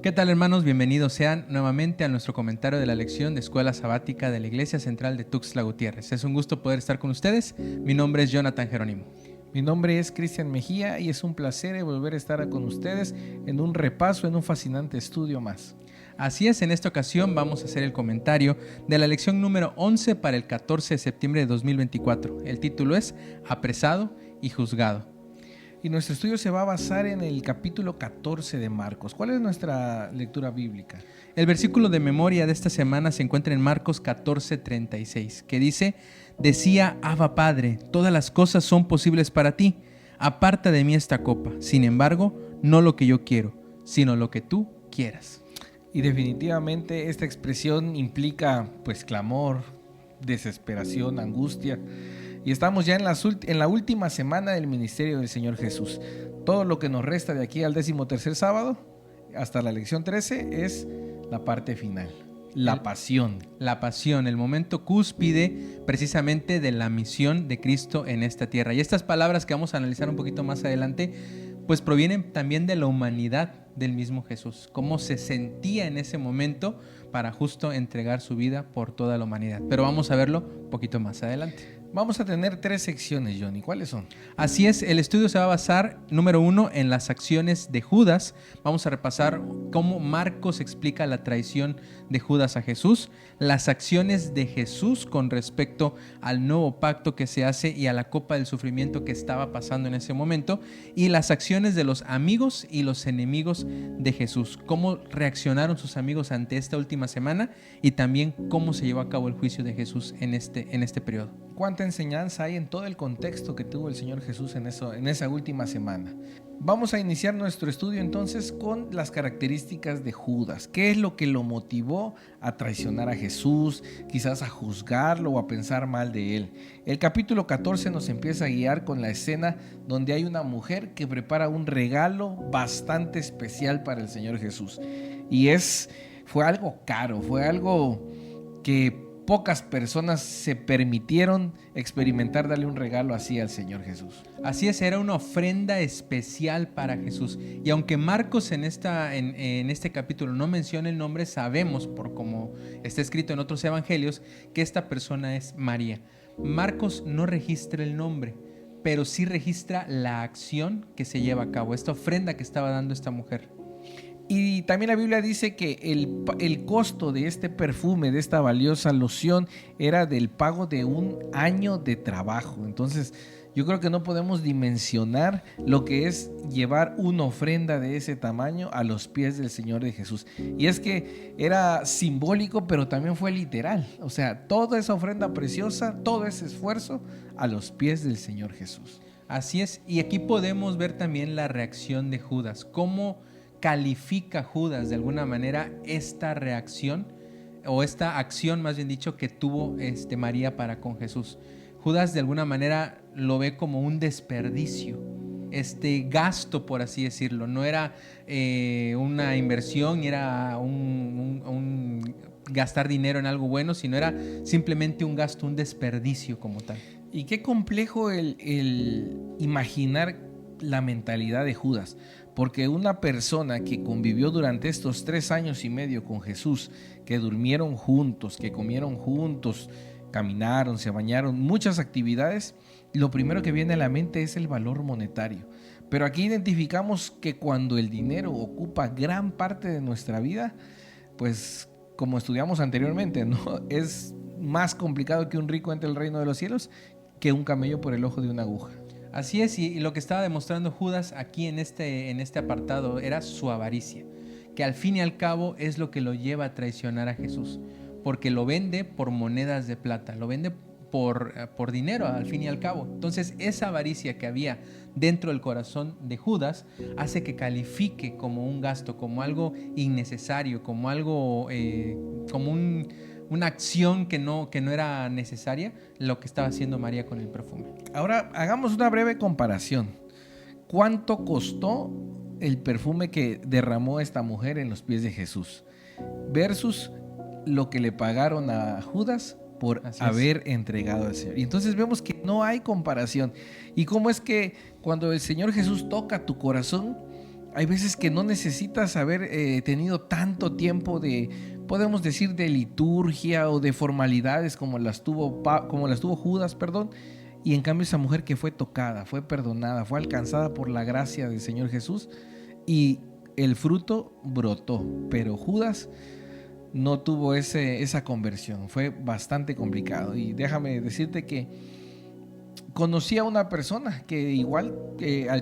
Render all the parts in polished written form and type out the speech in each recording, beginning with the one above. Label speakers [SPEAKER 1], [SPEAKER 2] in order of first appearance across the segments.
[SPEAKER 1] ¿Qué tal, hermanos? Bienvenidos sean nuevamente a nuestro comentario de la lección de Escuela Sabática de la Iglesia Central de Tuxtla Gutiérrez. Es un gusto poder estar con ustedes. Mi nombre es Jonathan Jerónimo.
[SPEAKER 2] Mi nombre es Cristian Mejía y es un placer volver a estar con ustedes en un repaso, en un fascinante estudio más.
[SPEAKER 1] Así es, en esta ocasión vamos a hacer el comentario de la lección número 11 para el 14 de septiembre de 2024. El título es Apresado y Juzgado.
[SPEAKER 2] Y nuestro estudio se va a basar en el capítulo 14 de Marcos. ¿Cuál es nuestra lectura bíblica?
[SPEAKER 1] El versículo de memoria de esta semana se encuentra en Marcos 14:36, que dice: Decía Abba Padre, todas las cosas son posibles para ti, aparta de mí esta copa, sin embargo, no lo que yo quiero, sino lo que tú quieras.
[SPEAKER 2] Y definitivamente esta expresión implica clamor, desesperación, angustia. Y estamos ya en la última semana del ministerio del Señor Jesús. Todo lo que nos resta de aquí al 13º sábado, hasta la lección 13, es la parte final, la pasión.
[SPEAKER 1] La pasión, el momento cúspide precisamente de la misión de Cristo en esta tierra. Y estas palabras que vamos a analizar un poquito más adelante, pues provienen también de la humanidad del mismo Jesús. Cómo se sentía en ese momento para justo entregar su vida por toda la humanidad. Pero vamos a verlo un poquito más adelante.
[SPEAKER 2] Vamos a tener 3 secciones, Johnny. ¿Cuáles son?
[SPEAKER 1] Así es, el estudio se va a basar, número 1, en las acciones de Judas. Vamos a repasar cómo Marcos explica la traición de Judas a Jesús, las acciones de Jesús con respecto al nuevo pacto que se hace y a la copa del sufrimiento que estaba pasando en ese momento, y las acciones de los amigos y los enemigos de Jesús, cómo reaccionaron sus amigos ante esta última semana y también cómo se llevó a cabo el juicio de Jesús en este periodo.
[SPEAKER 2] ¿Cuánta enseñanza hay en todo el contexto que tuvo el Señor Jesús en esa última semana? Vamos a iniciar nuestro estudio entonces con las características de Judas. ¿Qué es lo que lo motivó a traicionar a Jesús, quizás a juzgarlo o a pensar mal de él? El capítulo 14 nos empieza a guiar con la escena donde hay una mujer que prepara un regalo bastante especial para el Señor Jesús. Y fue algo caro, fue algo que pocas personas se permitieron experimentar darle un regalo así al Señor Jesús.
[SPEAKER 1] Así es, era una ofrenda especial para Jesús. Y aunque Marcos en este capítulo no menciona el nombre, sabemos, por como está escrito en otros evangelios, que esta persona es María. Marcos no registra el nombre, pero sí registra la acción que se lleva a cabo, esta ofrenda que estaba dando esta mujer.
[SPEAKER 2] Y también la Biblia dice que el costo de este perfume, de esta valiosa loción, era del pago de un año de trabajo. Entonces, yo creo que no podemos dimensionar lo que es llevar una ofrenda de ese tamaño a los pies del Señor de Jesús. Y es que era simbólico, pero también fue literal. O sea, toda esa ofrenda preciosa, todo ese esfuerzo a los pies del Señor Jesús.
[SPEAKER 1] Así es, y aquí podemos ver también la reacción de Judas, cómo califica Judas de alguna manera esta reacción o esta acción, más bien dicho, que tuvo María para con Jesús. Judas de alguna manera lo ve como un desperdicio, gasto, por así decirlo. No era una inversión, era un gastar dinero en algo bueno, sino era simplemente un gasto, un desperdicio como tal.
[SPEAKER 2] Y qué complejo el imaginar la mentalidad de Judas, porque una persona que convivió durante estos 3 años y medio con Jesús, que durmieron juntos, que comieron juntos, caminaron, se bañaron, muchas actividades, lo primero que viene a la mente es el valor monetario. Pero aquí identificamos que cuando el dinero ocupa gran parte de nuestra vida, pues como estudiamos anteriormente, ¿no? Es más complicado que un rico entre el reino de los cielos que un camello por el ojo de una aguja.
[SPEAKER 1] Así es, y lo que estaba demostrando Judas aquí en este apartado era su avaricia, que al fin y al cabo es lo que lo lleva a traicionar a Jesús, porque lo vende por monedas de plata, lo vende por dinero al fin y al cabo. Entonces esa avaricia que había dentro del corazón de Judas hace que califique como un gasto, como algo innecesario, como algo, como una acción que no era necesaria, lo que estaba haciendo María con el perfume.
[SPEAKER 2] Ahora hagamos una breve comparación. ¿Cuánto costó el perfume que derramó esta mujer en los pies de Jesús versus lo que le pagaron a Judas por haber entregado al Señor? Y entonces vemos que no hay comparación. Y cómo es que cuando el Señor Jesús toca tu corazón, Hay veces que no necesitas haber tenido tanto tiempo de, podemos decir, de liturgia o de formalidades como las tuvo Judas, perdón. Y en cambio esa mujer que fue tocada, fue perdonada, fue alcanzada por la gracia del Señor Jesús y el fruto brotó. Pero Judas no tuvo esa conversión, fue bastante complicado. Y déjame decirte que conocí a una persona que igual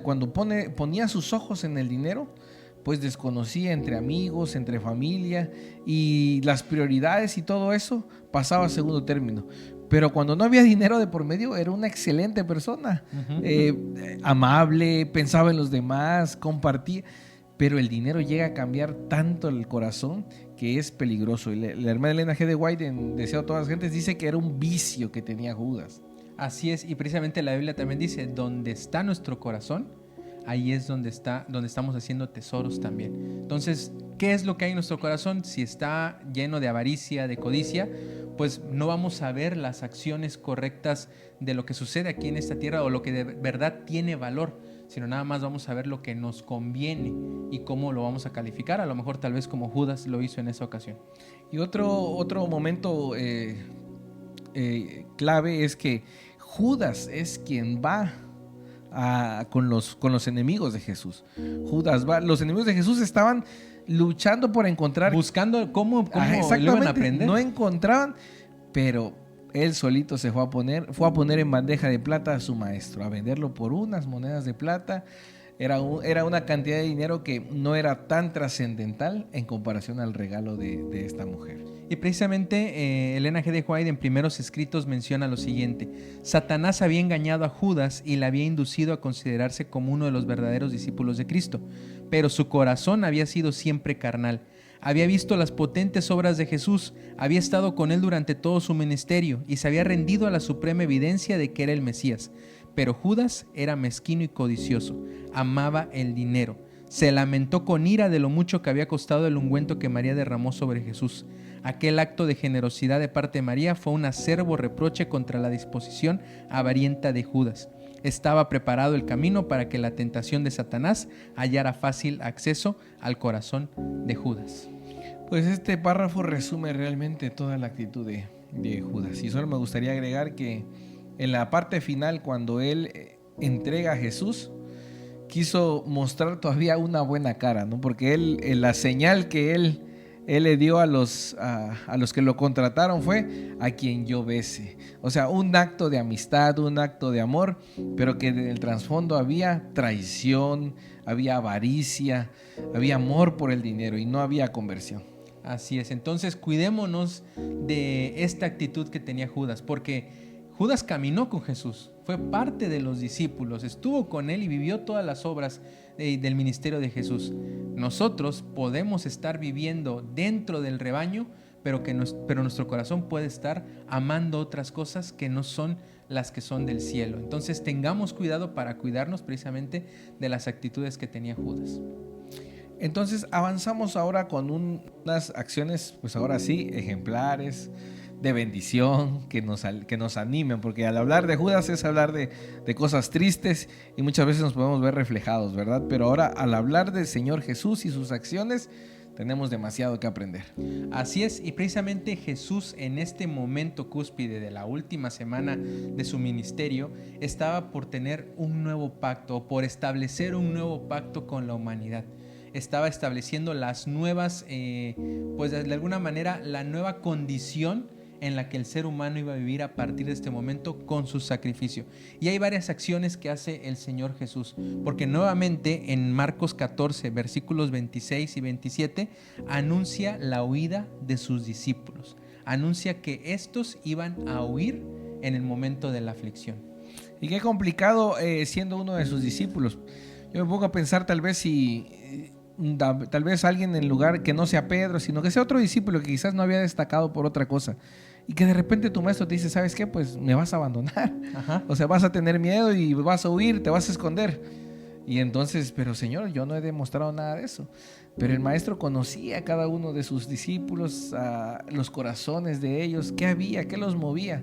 [SPEAKER 2] cuando ponía sus ojos en el dinero, pues desconocía entre amigos, entre familia, y las prioridades y todo eso pasaba a segundo término. Pero cuando no había dinero de por medio, era una excelente persona, amable, pensaba en los demás, compartía. Pero el dinero llega a cambiar tanto el corazón que es peligroso. Y la hermana Elena G. de White en Deseo a todas las gentes dice que era un vicio que tenía Judas.
[SPEAKER 1] Así es, y precisamente la Biblia también dice, donde está nuestro corazón, ahí es donde estamos haciendo tesoros también. Entonces, ¿qué es lo que hay en nuestro corazón? Si está lleno de avaricia, de codicia, pues no vamos a ver las acciones correctas de lo que sucede aquí en esta tierra o lo que de verdad tiene valor, sino nada más vamos a ver lo que nos conviene y cómo lo vamos a calificar, a lo mejor tal vez como Judas lo hizo en esa ocasión.
[SPEAKER 2] Y otro momento clave es que Judas es quien va con los enemigos de Jesús. Judas va, los enemigos de Jesús estaban luchando por encontrar,
[SPEAKER 1] buscando cómo lo iban a aprender.
[SPEAKER 2] No encontraban, pero él solito se fue a poner en bandeja de plata a su maestro, a venderlo por unas monedas de plata. Era una cantidad de dinero que no era tan trascendental en comparación al regalo de esta mujer.
[SPEAKER 1] Y precisamente Elena G. de White en Primeros Escritos menciona lo siguiente: Satanás había engañado a Judas y le había inducido a considerarse como uno de los verdaderos discípulos de Cristo, pero su corazón había sido siempre carnal. Había visto las potentes obras de Jesús, había estado con él durante todo su ministerio y se había rendido a la suprema evidencia de que era el Mesías. Pero Judas era mezquino y codicioso, amaba el dinero. Se lamentó con ira de lo mucho que había costado el ungüento que María derramó sobre Jesús. Aquel acto de generosidad de parte de María fue un acerbo reproche contra la disposición avarienta de Judas. Estaba preparado el camino para que la tentación de Satanás hallara fácil acceso al corazón de Judas.
[SPEAKER 2] Pues este párrafo resume realmente toda la actitud de Judas. Y solo me gustaría agregar que en la parte final, cuando él entrega a Jesús, quiso mostrar todavía una buena cara, ¿no? Porque la señal que él le dio a los que lo contrataron fue: a quien yo bese. O sea, un acto de amistad, un acto de amor, pero que en el trasfondo había traición, había avaricia, había amor por el dinero y no había conversión.
[SPEAKER 1] Así es, entonces cuidémonos de esta actitud que tenía Judas, porque Judas caminó con Jesús, fue parte de los discípulos, estuvo con él y vivió todas las obras del ministerio de Jesús. Nosotros podemos estar viviendo dentro del rebaño, pero nuestro corazón puede estar amando otras cosas que no son las que son del cielo. Entonces tengamos cuidado para cuidarnos precisamente de las actitudes que tenía Judas.
[SPEAKER 2] Entonces avanzamos ahora con unas acciones, pues ahora sí, ejemplares, de bendición, que nos animen, porque al hablar de Judas es hablar de cosas tristes y muchas veces nos podemos ver reflejados, ¿verdad? Pero ahora al hablar del Señor Jesús y sus acciones, tenemos demasiado que aprender.
[SPEAKER 1] Así es, y precisamente Jesús en este momento cúspide de la última semana de su ministerio estaba por tener un nuevo pacto, o por establecer un nuevo pacto con la humanidad. Estaba estableciendo las nuevas, pues de alguna manera la nueva condición en la que el ser humano iba a vivir a partir de este momento con su sacrificio. Y hay varias acciones que hace el Señor Jesús, porque nuevamente en Marcos 14, versículos 26 y 27, anuncia la huida de sus discípulos. Anuncia que estos iban a huir en el momento de la aflicción.
[SPEAKER 2] Y qué complicado siendo uno de sus discípulos. Yo me pongo a pensar tal vez tal vez alguien en lugar que no sea Pedro, sino que sea otro discípulo que quizás no había destacado por otra cosa, y que de repente tu maestro te dice: ¿sabes qué? Pues me vas a abandonar. Ajá. O sea, vas a tener miedo y vas a huir, te vas a esconder. Y entonces, pero Señor, yo no he demostrado nada de eso. Pero el maestro conocía a cada uno de sus discípulos, a los corazones de ellos, qué había, qué los movía.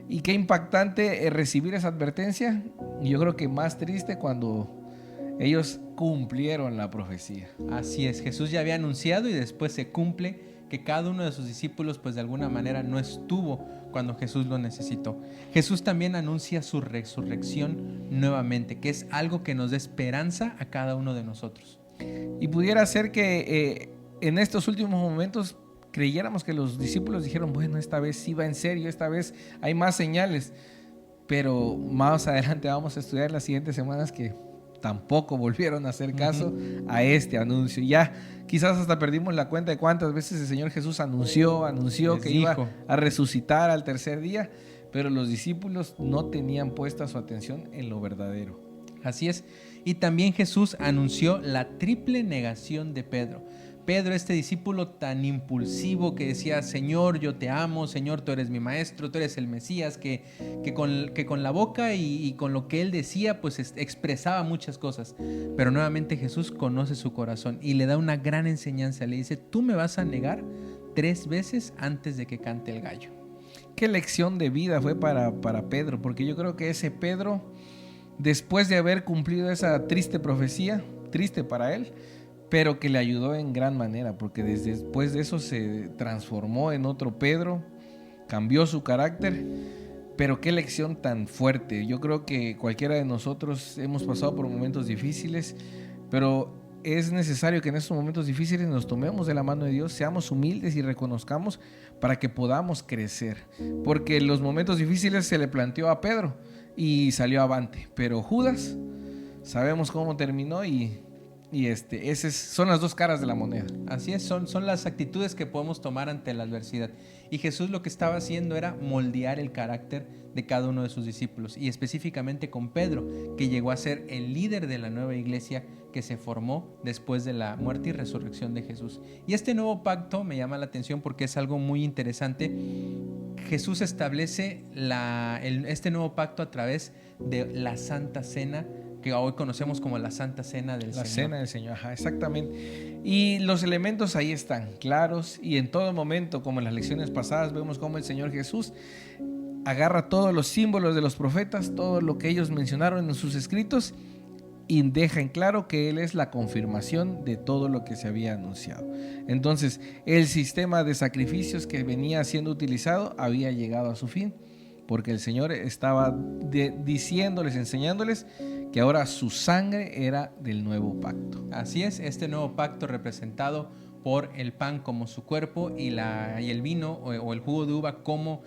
[SPEAKER 2] Y qué impactante recibir esa advertencia. Y yo creo que más triste cuando ellos cumplieron la profecía.
[SPEAKER 1] Así es, Jesús ya había anunciado y después se cumple que cada uno de sus discípulos pues de alguna manera no estuvo cuando Jesús lo necesitó. Jesús también anuncia su resurrección nuevamente, que es algo que nos da esperanza a cada uno de nosotros.
[SPEAKER 2] Y pudiera ser que en estos últimos momentos creyéramos que los discípulos dijeron, bueno, esta vez sí va en serio, esta vez hay más señales, pero más adelante vamos a estudiar las siguientes semanas que tampoco volvieron a hacer caso a este anuncio. Ya quizás hasta perdimos la cuenta de cuántas veces el Señor Jesús anunció que iba a resucitar al tercer día, pero los discípulos no tenían puesta su atención en lo verdadero.
[SPEAKER 1] Así es. Y también Jesús anunció la triple negación de Pedro. Pedro, este discípulo tan impulsivo que decía, Señor, yo te amo, Señor, tú eres mi maestro, tú eres el Mesías, que con la boca y con lo que él decía, pues expresaba muchas cosas. Pero nuevamente Jesús conoce su corazón y le da una gran enseñanza. Le dice, tú me vas a negar 3 veces antes de que cante el gallo.
[SPEAKER 2] Qué lección de vida fue para Pedro, porque yo creo que ese Pedro, después de haber cumplido esa triste profecía, triste para él, pero que le ayudó en gran manera, porque después de eso se transformó en otro Pedro, cambió su carácter, pero qué lección tan fuerte. Yo creo que cualquiera de nosotros hemos pasado por momentos difíciles, pero es necesario que en estos momentos difíciles nos tomemos de la mano de Dios, seamos humildes y reconozcamos para que podamos crecer, porque en los momentos difíciles se le planteó a Pedro y salió avante, pero Judas sabemos cómo terminó y esas son las dos caras de la moneda.
[SPEAKER 1] Así es, son las actitudes que podemos tomar ante la adversidad. Y Jesús lo que estaba haciendo era moldear el carácter de cada uno de sus discípulos, y específicamente con Pedro, que llegó a ser el líder de la nueva iglesia que se formó después de la muerte y resurrección de Jesús. Y este nuevo pacto me llama la atención porque es algo muy interesante. Jesús establece este nuevo pacto a través de la Santa Cena, que hoy conocemos como la Santa Cena del Señor.
[SPEAKER 2] La Cena del Señor, ajá, exactamente. Y los elementos ahí están claros, y en todo momento, como en las lecciones pasadas, vemos cómo el Señor Jesús agarra todos los símbolos de los profetas, todo lo que ellos mencionaron en sus escritos, y deja en claro que Él es la confirmación de todo lo que se había anunciado. Entonces, el sistema de sacrificios que venía siendo utilizado había llegado a su fin, porque el Señor estaba diciéndoles, enseñándoles que ahora su sangre era del nuevo pacto.
[SPEAKER 1] Así es, este nuevo pacto representado por el pan como su cuerpo y el vino o el jugo de uva como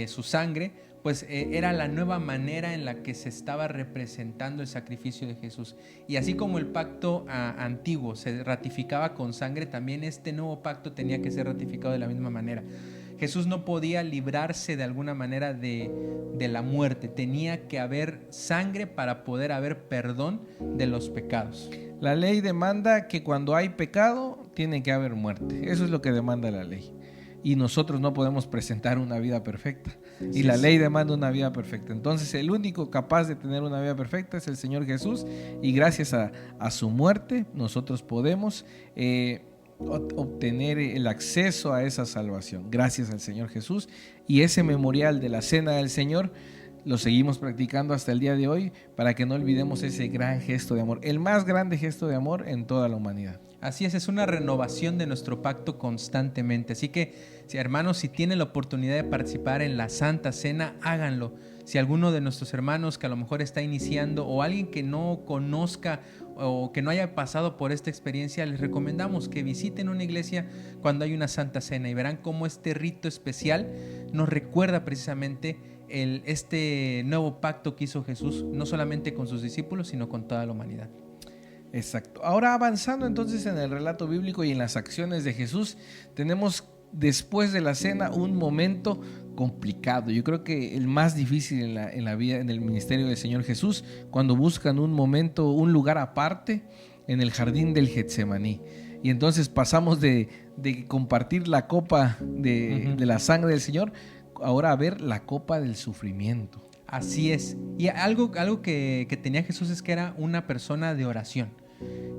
[SPEAKER 1] su sangre, pues era la nueva manera en la que se estaba representando el sacrificio de Jesús. Y así como el pacto antiguo se ratificaba con sangre, también este nuevo pacto tenía que ser ratificado de la misma manera. Jesús no podía librarse de alguna manera de la muerte. Tenía que haber sangre para poder haber perdón de los pecados.
[SPEAKER 2] La ley demanda que cuando hay pecado tiene que haber muerte. Eso es lo que demanda la ley. Y nosotros no podemos presentar una vida perfecta. Y la ley demanda una vida perfecta. Entonces el único capaz de tener una vida perfecta es el Señor Jesús. Y gracias a su muerte nosotros podemos obtener el acceso a esa salvación, gracias al Señor Jesús. Y ese memorial de la Cena del Señor lo seguimos practicando hasta el día de hoy, para que no olvidemos ese gran gesto de amor, el más grande gesto de amor en toda la humanidad.
[SPEAKER 1] Así es una renovación de nuestro pacto constantemente. Así que, hermanos, si tienen la oportunidad de participar en la Santa Cena, háganlo. Si alguno de nuestros hermanos que a lo mejor está iniciando, o alguien que no conozca o que no haya pasado por esta experiencia, les recomendamos que visiten una iglesia cuando hay una Santa Cena, y verán cómo este rito especial nos recuerda precisamente este nuevo pacto que hizo Jesús, no solamente con sus discípulos, sino con toda la humanidad.
[SPEAKER 2] Exacto. Ahora, avanzando entonces en el relato bíblico y en las acciones de Jesús, tenemos después de la cena un momento complicado. Yo creo que el más difícil en la vida, en el ministerio del Señor Jesús, cuando buscan un momento, un lugar aparte en el jardín del Getsemaní. Y entonces pasamos de compartir la copa de la sangre del Señor, ahora a ver la copa del sufrimiento.
[SPEAKER 1] Así es. Y algo que tenía Jesús es que era una persona de oración.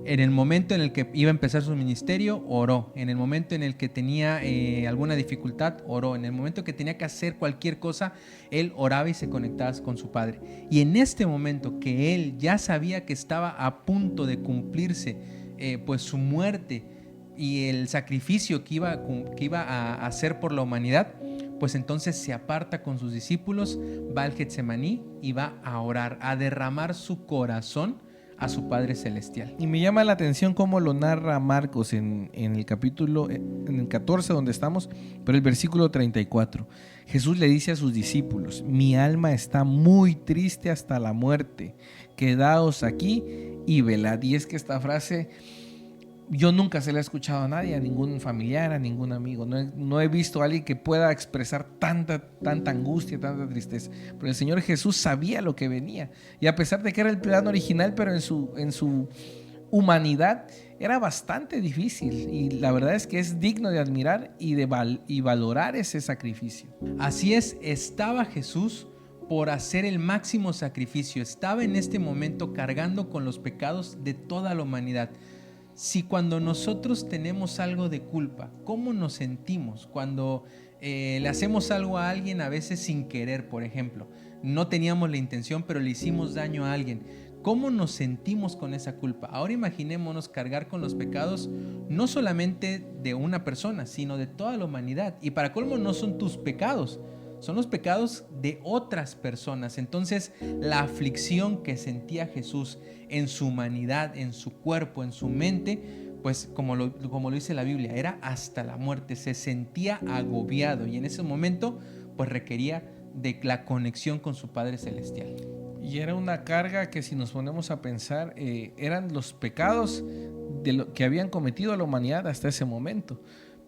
[SPEAKER 1] En el momento en el que iba a empezar su ministerio, oró. En el momento en el que tenía alguna dificultad, oró. En el momento que tenía que hacer cualquier cosa, él oraba y se conectaba con su Padre. Y en este momento que él ya sabía que estaba a punto de cumplirse pues su muerte y el sacrificio que iba a hacer por la humanidad, pues entonces se aparta con sus discípulos, va al Getsemaní y va a orar, a derramar su corazón a su Padre Celestial.
[SPEAKER 2] Y me llama la atención cómo lo narra Marcos en el capítulo, en el 14 donde estamos, pero el versículo 34. Jesús le dice a sus discípulos: mi alma está muy triste hasta la muerte, quedaos aquí y velad. Y es que esta frase yo nunca se la he escuchado a nadie, a ningún familiar, a ningún amigo. No he visto a alguien que pueda expresar tanta angustia, tanta tristeza. Pero el Señor Jesús sabía lo que venía. Y a pesar de que era el plan original, pero en su humanidad era bastante difícil. Y la verdad es que es digno de admirar y valorar ese sacrificio.
[SPEAKER 1] Así es, estaba Jesús por hacer el máximo sacrificio. Estaba en este momento cargando con los pecados de toda la humanidad. Si cuando nosotros tenemos algo de culpa, ¿cómo nos sentimos? Cuando le hacemos algo a alguien a veces sin querer, por ejemplo, no teníamos la intención, pero le hicimos daño a alguien. ¿Cómo nos sentimos con esa culpa? Ahora imaginémonos cargar con los pecados no solamente de una persona, sino de toda la humanidad. Y para colmo no son tus pecados, son los pecados de otras personas. Entonces, la aflicción que sentía Jesús en su humanidad, en su cuerpo, en su mente, pues como lo dice la Biblia, era hasta la muerte. Se sentía agobiado y en ese momento pues requería de la conexión con su Padre Celestial.
[SPEAKER 2] Y era una carga que, si nos ponemos a pensar, eran los pecados de lo que habían cometido a la humanidad hasta ese momento.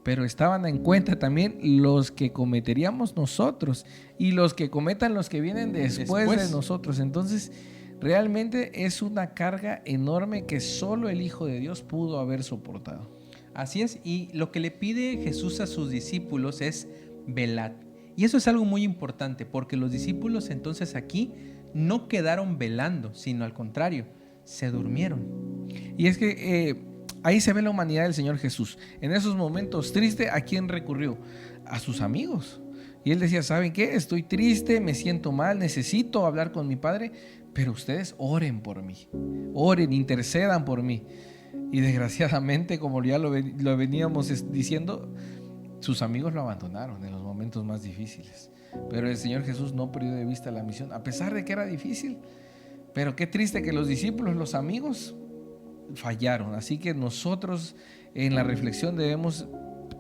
[SPEAKER 2] Pero estaban en cuenta también los que cometeríamos nosotros y los que cometan los que vienen después de nosotros. Entonces, realmente es una carga enorme que solo el Hijo de Dios pudo haber soportado.
[SPEAKER 1] Así es, y lo que le pide Jesús a sus discípulos es velad. Y eso es algo muy importante, porque los discípulos entonces aquí no quedaron velando, sino al contrario, se durmieron.
[SPEAKER 2] Y es que ahí se ve la humanidad del Señor Jesús. En esos momentos tristes, ¿a quién recurrió? A sus amigos. Y él decía: ¿saben qué? Estoy triste, me siento mal, necesito hablar con mi Padre, pero ustedes oren por mí, oren, intercedan por mí. Y desgraciadamente, como ya lo veníamos diciendo, sus amigos lo abandonaron en los momentos más difíciles. Pero el Señor Jesús no perdió de vista la misión, a pesar de que era difícil. Pero qué triste que los discípulos, los amigos, fallaron. Así que nosotros en la reflexión debemos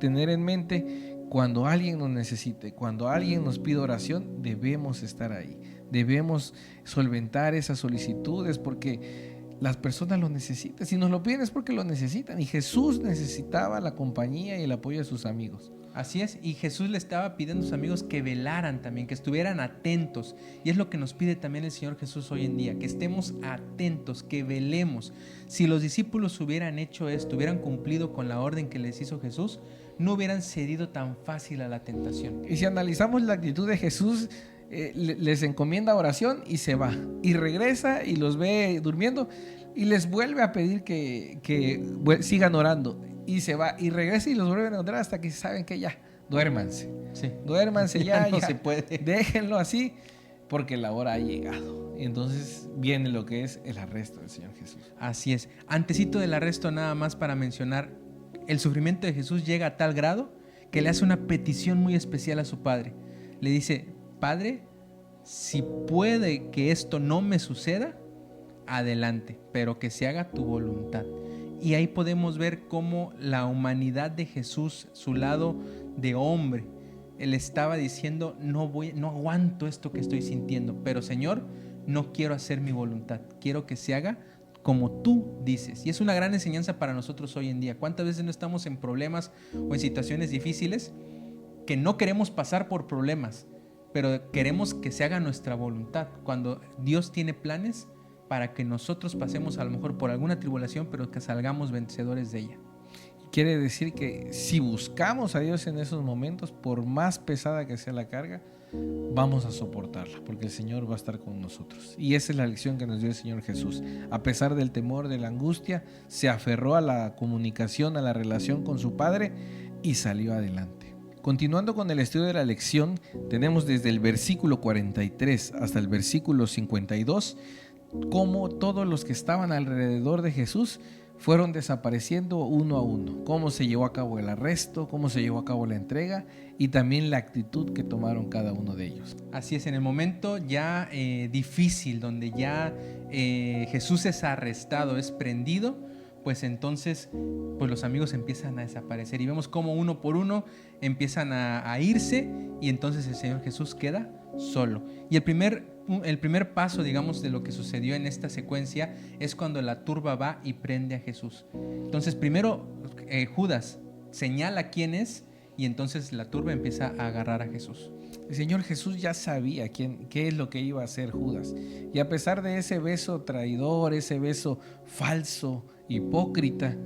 [SPEAKER 2] tener en mente: cuando alguien nos necesite, cuando alguien nos pida oración, debemos estar ahí, debemos solventar esas solicitudes, porque las personas lo necesitan. Si nos lo piden es porque lo necesitan, y Jesús necesitaba la compañía y el apoyo de sus amigos.
[SPEAKER 1] Así es, y Jesús le estaba pidiendo a sus amigos que velaran también, que estuvieran atentos. Y es lo que nos pide también el Señor Jesús hoy en día, que estemos atentos, que velemos. Si los discípulos hubieran hecho esto, hubieran cumplido con la orden que les hizo Jesús, no hubieran cedido tan fácil a la tentación.
[SPEAKER 2] Y si analizamos la actitud de Jesús, les encomienda oración y se va. Y regresa y los ve durmiendo y les vuelve a pedir que sigan orando. Y se va y regresa y los vuelve a encontrar hasta que saben que ya, duérmanse.
[SPEAKER 1] Sí.
[SPEAKER 2] Duérmanse ya,
[SPEAKER 1] no se puede.
[SPEAKER 2] Déjenlo así, porque la hora ha llegado. Y entonces viene lo que es el arresto del Señor Jesús.
[SPEAKER 1] Así es. Antecito del arresto, nada más para mencionar, el sufrimiento de Jesús llega a tal grado que le hace una petición muy especial a su Padre. Le dice: Padre, si puede que esto no me suceda, adelante, pero que se haga tu voluntad. Y ahí podemos ver cómo la humanidad de Jesús, su lado de hombre, él estaba diciendo: no aguanto esto que estoy sintiendo, pero Señor, no quiero hacer mi voluntad, quiero que se haga como tú dices. Y es una gran enseñanza para nosotros hoy en día. ¿Cuántas veces no estamos en problemas o en situaciones difíciles que no queremos pasar por problemas, pero queremos que se haga nuestra voluntad, cuando Dios tiene planes para que nosotros pasemos a lo mejor por alguna tribulación, pero que salgamos vencedores de ella?
[SPEAKER 2] Quiere decir que si buscamos a Dios en esos momentos, por más pesada que sea la carga, vamos a soportarla, porque el Señor va a estar con nosotros. Y esa es la lección que nos dio el Señor Jesús. A pesar del temor, de la angustia, se aferró a la comunicación, a la relación con su Padre y salió adelante. Continuando con el estudio de la lección, tenemos desde el versículo 43 hasta el versículo 52 cómo todos los que estaban alrededor de Jesús fueron desapareciendo uno a uno, cómo se llevó a cabo el arresto, cómo se llevó a cabo la entrega y también la actitud que tomaron cada uno de ellos.
[SPEAKER 1] Así es, en el momento ya difícil, donde ya Jesús es arrestado, es prendido, pues entonces pues los amigos empiezan a desaparecer y vemos cómo uno por uno empiezan a irse y entonces el Señor Jesús queda solo. Y el primer paso, digamos, de lo que sucedió en esta secuencia es cuando la turba va y prende a Jesús. Entonces primero Judas señala quién es y entonces la turba empieza a agarrar a Jesús.
[SPEAKER 2] El Señor Jesús ya sabía qué es lo que iba a hacer Judas. Y a pesar de ese beso traidor, ese beso falso, hipócrita,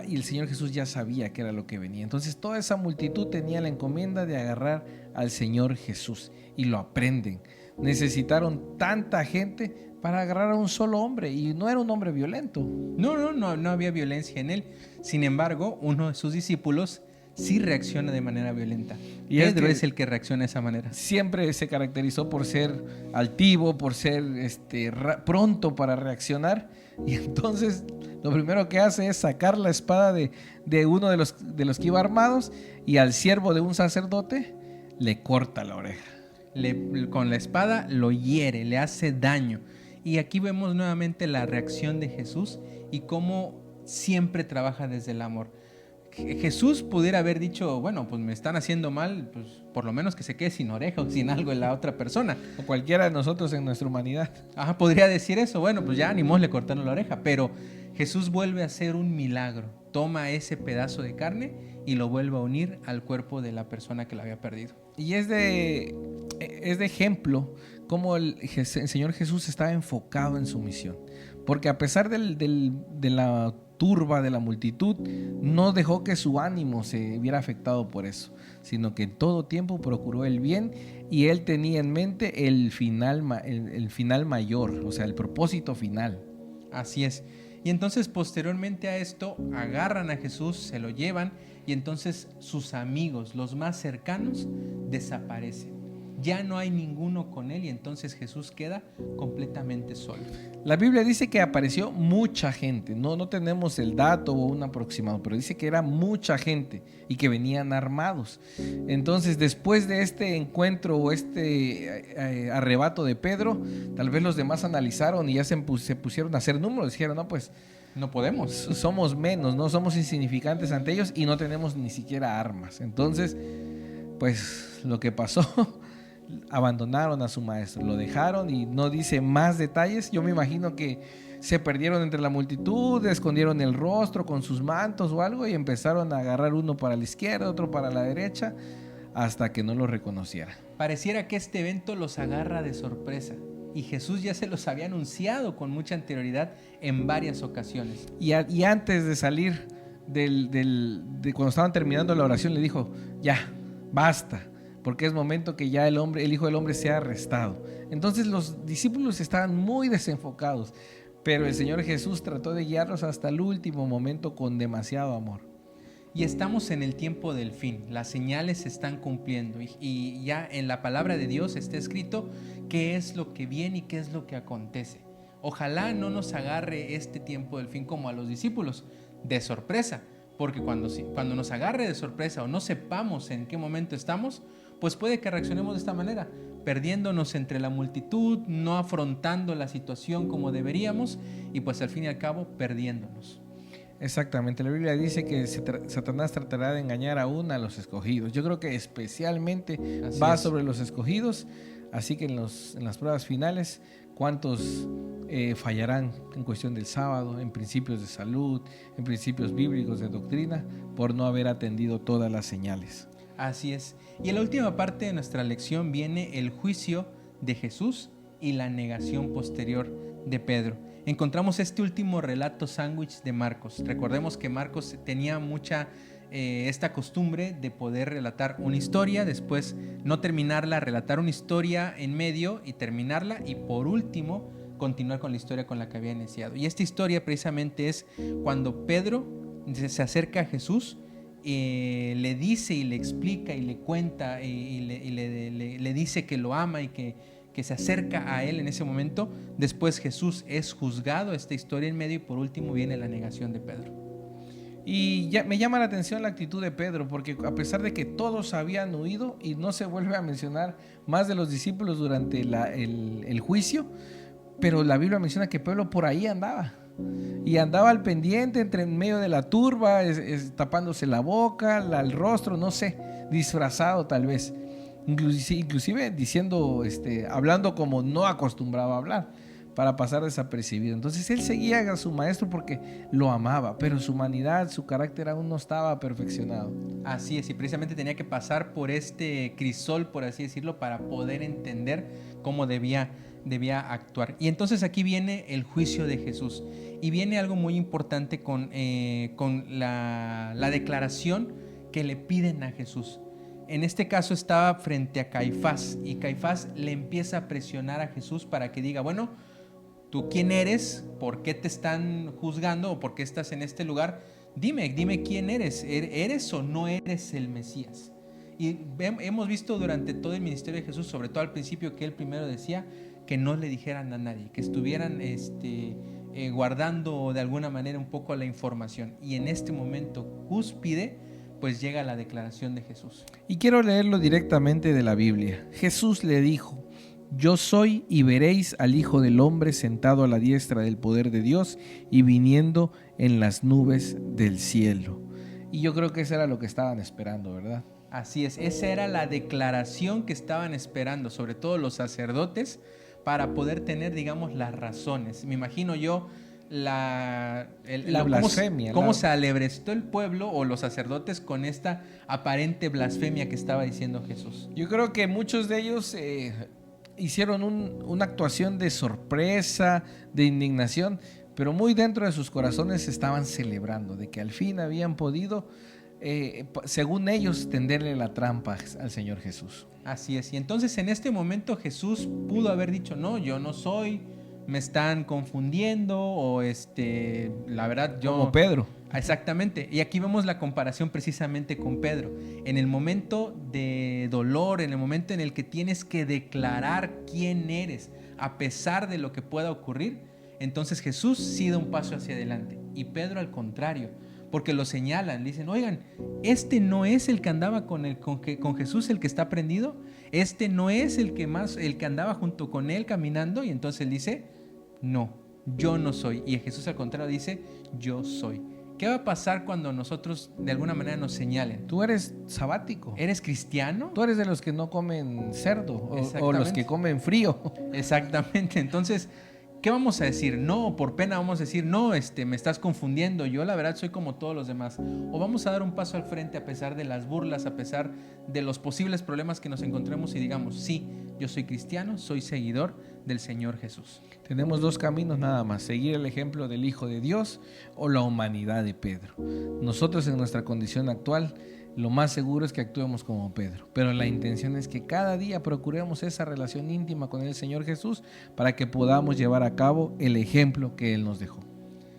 [SPEAKER 2] y el Señor Jesús ya sabía que era lo que venía. Entonces toda esa multitud tenía la encomienda de agarrar al Señor Jesús y lo aprenden. Necesitaron tanta gente para agarrar a un solo hombre y no era un hombre violento.
[SPEAKER 1] No había violencia en él. Sin embargo, uno de sus discípulos sí reacciona de manera violenta. Y Pedro es el que reacciona de esa manera.
[SPEAKER 2] Siempre se caracterizó por ser altivo, por ser pronto para reaccionar. Y entonces lo primero que hace es sacar la espada de uno de los que iba armados y al siervo de un sacerdote le corta la oreja.
[SPEAKER 1] Con la espada lo hiere, le hace daño. Y aquí vemos nuevamente la reacción de Jesús y cómo siempre trabaja desde el amor. Jesús pudiera haber dicho, bueno, pues me están haciendo mal, pues por lo menos que se quede sin oreja o sin algo en la otra persona.
[SPEAKER 2] O cualquiera de nosotros en nuestra humanidad.
[SPEAKER 1] Ajá, podría decir eso, bueno, pues ya ni modo le cortaron la oreja, pero Jesús vuelve a hacer un milagro. Toma ese pedazo de carne y lo vuelve a unir al cuerpo de la persona que la había perdido.
[SPEAKER 2] Y es de ejemplo cómo el Señor Jesús estaba enfocado en su misión. Porque a pesar de la turba, de la multitud, no dejó que su ánimo se viera afectado por eso, sino que en todo tiempo procuró el bien y él tenía en mente el final mayor, o sea, el propósito final.
[SPEAKER 1] Así es. Y entonces posteriormente a esto agarran a Jesús, se lo llevan y entonces sus amigos, los más cercanos, desaparecen. Ya no hay ninguno con él y entonces Jesús queda completamente solo.
[SPEAKER 2] La Biblia dice que apareció mucha gente, no tenemos el dato o un aproximado, pero dice que era mucha gente y que venían armados. Entonces después de este encuentro o arrebato de Pedro, tal vez los demás analizaron y ya se pusieron a hacer números, dijeron, no, pues
[SPEAKER 1] no podemos.
[SPEAKER 2] Somos menos, no somos insignificantes ante ellos y no tenemos ni siquiera armas. Entonces, pues lo que pasó, abandonaron a su maestro, lo dejaron y no dice más detalles. Yo me imagino que se perdieron entre la multitud, escondieron el rostro con sus mantos o algo y empezaron a agarrar uno para la izquierda, otro para la derecha, hasta que no lo reconociera.
[SPEAKER 1] Pareciera que este evento los agarra de sorpresa. Y Jesús ya se los había anunciado con mucha anterioridad en varias ocasiones.
[SPEAKER 2] Y antes de salir de cuando estaban terminando la oración, le dijo, ya, basta, porque es momento que ya el Hijo del Hombre sea arrestado. Entonces los discípulos estaban muy desenfocados, pero el Señor Jesús trató de guiarlos hasta el último momento con demasiado amor.
[SPEAKER 1] Y estamos en el tiempo del fin, las señales se están cumpliendo y ya en la palabra de Dios está escrito qué es lo que viene y qué es lo que acontece. Ojalá no nos agarre este tiempo del fin como a los discípulos, de sorpresa, porque cuando nos agarre de sorpresa o no sepamos en qué momento estamos, pues puede que reaccionemos de esta manera, perdiéndonos entre la multitud, no afrontando la situación como deberíamos y pues al fin y al cabo perdiéndonos.
[SPEAKER 2] Exactamente, la Biblia dice que Satanás tratará de engañar aún a los escogidos. Yo creo que especialmente va sobre los escogidos, así que en las pruebas finales, ¿cuántos fallarán en cuestión del sábado, en principios de salud, en principios bíblicos de doctrina, por no haber atendido todas las señales?
[SPEAKER 1] Así es. Y en la última parte de nuestra lección viene el juicio de Jesús y la negación posterior de Pedro. encontramos este último relato sándwich de Marcos. Recordemos que Marcos tenía mucha esta costumbre de poder relatar una historia, después no terminarla, relatar una historia en medio y terminarla, y por último continuar con la historia con la que había iniciado. Y esta historia precisamente es cuando Pedro se acerca a Jesús, le dice y le explica y le cuenta y le dice que lo ama y que se acerca a él en ese momento. Después Jesús es juzgado, esta historia en medio, y por último viene la negación de Pedro.
[SPEAKER 2] Y ya me llama la atención la actitud de Pedro, porque a pesar de que todos habían huido y no se vuelve a mencionar más de los discípulos durante el juicio, pero la Biblia menciona que Pedro por ahí andaba. Y andaba al pendiente, en medio de la turba, tapándose la boca, el rostro, no sé, disfrazado tal vez. Inclusive diciendo, hablando como no acostumbraba a hablar, para pasar desapercibido. Entonces él seguía a su maestro porque lo amaba, pero su humanidad, su carácter aún no estaba perfeccionado.
[SPEAKER 1] Así es, y precisamente tenía que pasar por este crisol, por así decirlo, para poder entender cómo debía actuar. Y entonces aquí viene el juicio de Jesús, y viene algo muy importante con la declaración que le piden a Jesús. En este caso estaba frente a Caifás, y Caifás le empieza a presionar a Jesús para que diga, bueno, ¿tú quién eres? ¿Por qué te están juzgando? ¿O por qué estás en este lugar? Dime quién eres. ¿Eres o no eres el Mesías? Y hemos visto durante todo el ministerio de Jesús, sobre todo al principio, que él primero decía que no le dijeran a nadie, que estuvieran guardando de alguna manera un poco la información. Y en este momento cúspide, pues llega la declaración de Jesús.
[SPEAKER 2] Y quiero leerlo directamente de la Biblia. Jesús le dijo: yo soy, y veréis al Hijo del Hombre sentado a la diestra del poder de Dios y viniendo en las nubes del cielo. Y yo creo que eso era lo que estaban esperando, ¿verdad?
[SPEAKER 1] Así es, esa era la declaración que estaban esperando, sobre todo los sacerdotes, para poder tener, digamos, las razones. Me imagino yo la blasfemia. ¿Cómo se alebrestó el pueblo o los sacerdotes con esta aparente blasfemia que estaba diciendo Jesús?
[SPEAKER 2] Yo creo que muchos de ellos hicieron una actuación de sorpresa, de indignación, pero muy dentro de sus corazones estaban celebrando de que al fin habían podido, según ellos, tenderle la trampa al Señor Jesús.
[SPEAKER 1] Así es, y entonces en este momento Jesús pudo haber dicho, no, yo no soy, me están confundiendo, o la verdad yo...
[SPEAKER 2] Como Pedro.
[SPEAKER 1] Exactamente, y aquí vemos la comparación precisamente con Pedro. En el momento de dolor, en el momento en el que tienes que declarar quién eres, a pesar de lo que pueda ocurrir, entonces Jesús sí da un paso hacia adelante, y Pedro al contrario, porque lo señalan, dicen, oigan, no es el que andaba con Jesús, el que está prendido, no es el que andaba junto con él caminando, y entonces él dice, no, yo no soy, y Jesús al contrario dice, yo soy. ¿Qué va a pasar cuando nosotros de alguna manera nos señalen?
[SPEAKER 2] Tú eres sabático.
[SPEAKER 1] ¿Eres cristiano?
[SPEAKER 2] Tú eres de los que no comen cerdo o los que comen frío.
[SPEAKER 1] Exactamente. Entonces, ¿qué vamos a decir? No, por pena vamos a decir, no, me estás confundiendo, yo la verdad soy como todos los demás. O vamos a dar un paso al frente a pesar de las burlas, a pesar de los posibles problemas que nos encontremos, y digamos, sí, yo soy cristiano, soy seguidor del Señor Jesús.
[SPEAKER 2] Tenemos dos caminos nada más: seguir el ejemplo del Hijo de Dios o la humanidad de Pedro. Nosotros en nuestra condición actual, lo más seguro es que actuemos como Pedro, pero la intención es que cada día procuremos esa relación íntima con el Señor Jesús para que podamos llevar a cabo el ejemplo que Él nos dejó.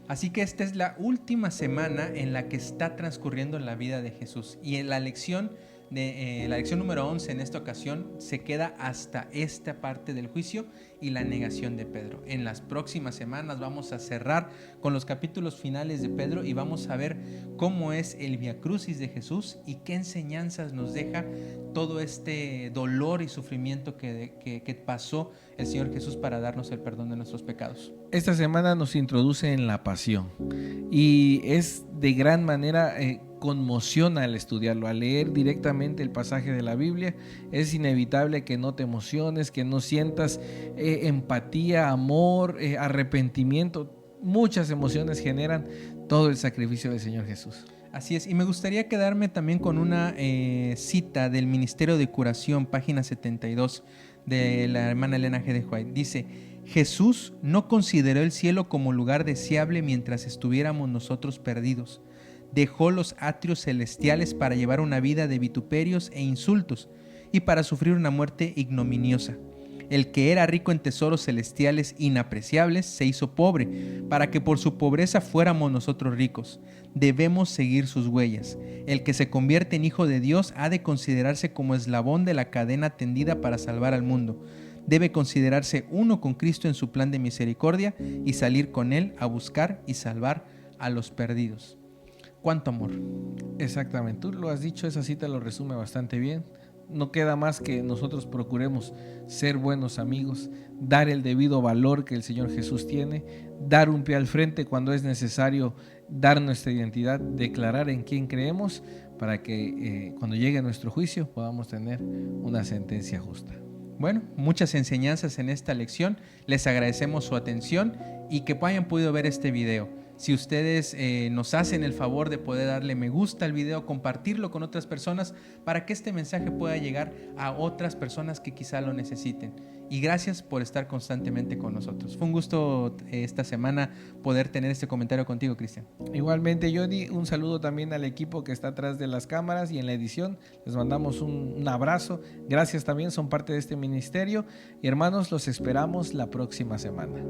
[SPEAKER 1] Así que esta es la última semana en la que está transcurriendo en la vida de Jesús, y en la lección número 11 en esta ocasión se queda hasta esta parte del juicio y la negación de Pedro. En las próximas semanas vamos a cerrar con los capítulos finales de Pedro y vamos a ver cómo es el viacrucis de Jesús y qué enseñanzas nos deja todo este dolor y sufrimiento que pasó el Señor Jesús para darnos el perdón de nuestros pecados.
[SPEAKER 2] Esta semana nos introduce en la pasión, y es de gran manera conmociona al estudiarlo, al leer directamente el pasaje de la Biblia. Es inevitable que no te emociones, que no sientas empatía, amor, arrepentimiento. Muchas emociones generan todo el sacrificio del Señor Jesús.
[SPEAKER 1] Así es, y me gustaría quedarme también con una cita del Ministerio de Curación, página 72, de la hermana Elena G. de White. Dice: Jesús no consideró el cielo como lugar deseable mientras estuviéramos nosotros perdidos. Dejó los atrios celestiales para llevar una vida de vituperios e insultos y para sufrir una muerte ignominiosa. El que era rico en tesoros celestiales inapreciables se hizo pobre, para que por su pobreza fuéramos nosotros ricos. Debemos seguir sus huellas. El que se convierte en hijo de Dios ha de considerarse como eslabón de la cadena tendida para salvar al mundo. Debe considerarse uno con Cristo en su plan de misericordia y salir con Él a buscar y salvar a los perdidos. ¿Cuánto amor?
[SPEAKER 2] Exactamente, tú lo has dicho, esa cita lo resume bastante bien. No queda más que nosotros procuremos ser buenos amigos, dar el debido valor que el Señor Jesús tiene, dar un pie al frente cuando es necesario, dar nuestra identidad, declarar en quién creemos para que cuando llegue nuestro juicio podamos tener una sentencia justa.
[SPEAKER 1] Bueno, muchas enseñanzas en esta lección. Les agradecemos su atención y que hayan podido ver este video. Si ustedes nos hacen el favor de poder darle me gusta al video, compartirlo con otras personas para que este mensaje pueda llegar a otras personas que quizá lo necesiten. Y gracias por estar constantemente con nosotros. Fue un gusto esta semana poder tener este comentario contigo, Cristian.
[SPEAKER 2] Igualmente, Johnny, un saludo también al equipo que está atrás de las cámaras y en la edición. Les mandamos un abrazo. Gracias también, son parte de este ministerio. Y hermanos, los esperamos la próxima semana.